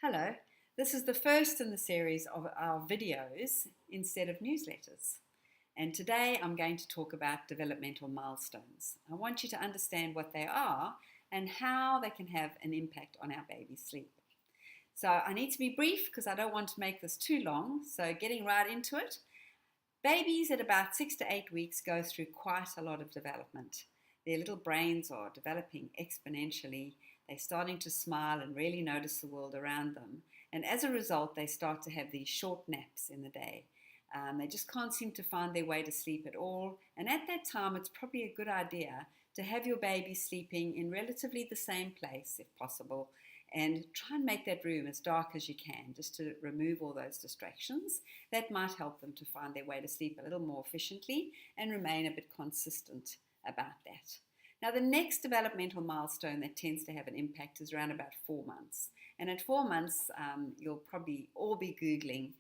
Hello, this is the first in the series of our videos instead of newsletters. And today I'm going to talk about developmental milestones. I want you to understand what they are and how they can have an impact on our baby's sleep. So I need to be brief because I don't want to make this too long, so getting right into it. Babies at about 6 to 8 weeks go through quite a lot of development. Their little brains are developing exponentially. They're starting to smile and really notice the world around them. And as a result, they start to have these short naps in the day. They just can't seem to find their way to sleep at all. And at that time, it's probably a good idea to have your baby sleeping in relatively the same place, if possible, and try and make that room as dark as you can, just to remove all those distractions. That might help them to find their way to sleep a little more efficiently and remain a bit consistent about that. Now, the next developmental milestone that tends to have an impact is around about 4 months. And at 4 months, you'll probably all be Googling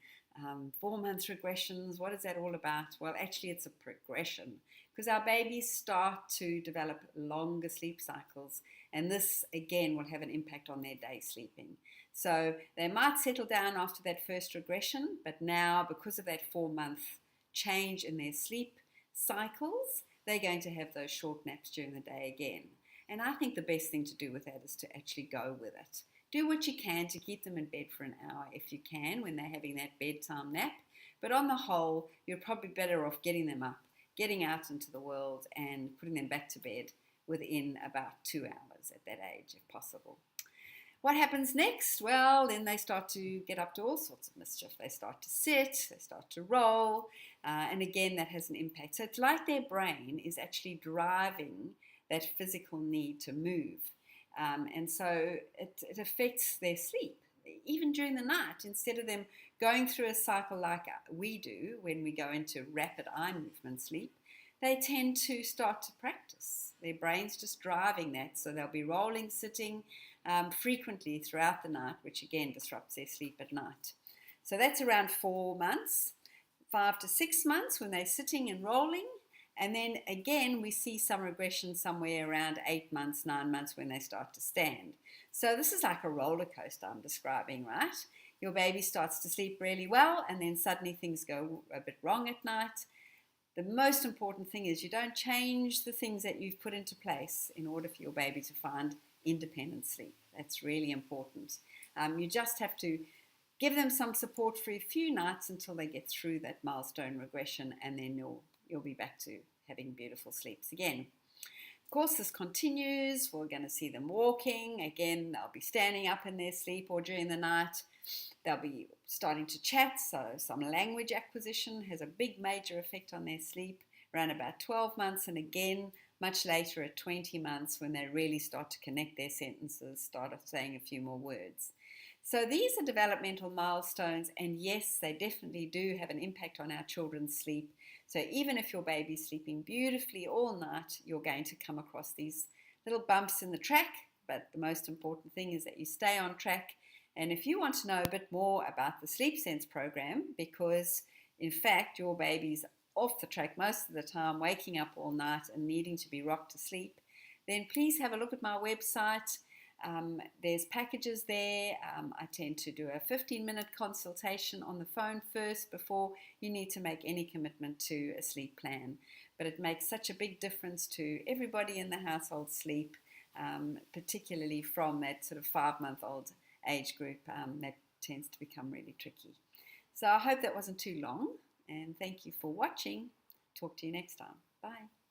4-month regressions. What is that all about? Well, actually, it's a progression because our babies start to develop longer sleep cycles. And this, again, will have an impact on their day sleeping. So they might settle down after that first regression, but now, because of that 4-month change in their sleep cycles, they're going to have those short naps during the day again. And I think the best thing to do with that is to actually go with it. Do what you can to keep them in bed for an hour if you can when they're having that bedtime nap. But on the whole, you're probably better off getting them up, getting out into the world and putting them back to bed within about 2 hours at that age if possible. What happens next? Well, then they start to get up to all sorts of mischief. They start to sit, they start to roll, and again, that has an impact. So it's like their brain is actually driving that physical need to move. And so it affects their sleep, even during the night. Instead of them going through a cycle like we do when we go into rapid eye movement sleep, they tend to start to practice. Their brain's just driving that. So they'll be rolling, sitting frequently throughout the night, which again disrupts their sleep at night. So that's around 4 months, 5 to 6 months when they're sitting and rolling. And then again, we see some regression somewhere around 8 months, 9 months when they start to stand. So this is like a roller coaster I'm describing, right? Your baby starts to sleep really well, and then suddenly things go a bit wrong at night. The most important thing is you don't change the things that you've put into place in order for your baby to find independent sleep. That's really important. You just have to give them some support for a few nights until they get through that milestone regression, and then you'll be back to having beautiful sleeps again. Of course, this continues. We're going to see them walking. Again, they'll be standing up in their sleep or during the night. They'll be starting to chat, so some language acquisition has a big major effect on their sleep around about 12 months, and again, much later at 20 months when they really start to connect their sentences, start saying a few more words. So these are developmental milestones, and yes, they definitely do have an impact on our children's sleep. So even if your baby's sleeping beautifully all night, you're going to come across these little bumps in the track, but the most important thing is that you stay on track. And if you want to know a bit more about the Sleep Sense program, because in fact your baby's off the track most of the time, waking up all night and needing to be rocked to sleep, then please have a look at my website. There's packages there. I tend to do a 15-minute consultation on the phone first before you need to make any commitment to a sleep plan. But it makes such a big difference to everybody in the household sleep, particularly from that sort of 5-month-old age group that tends to become really tricky. So I hope that wasn't too long, and thank you for watching. Talk to you next time. Bye.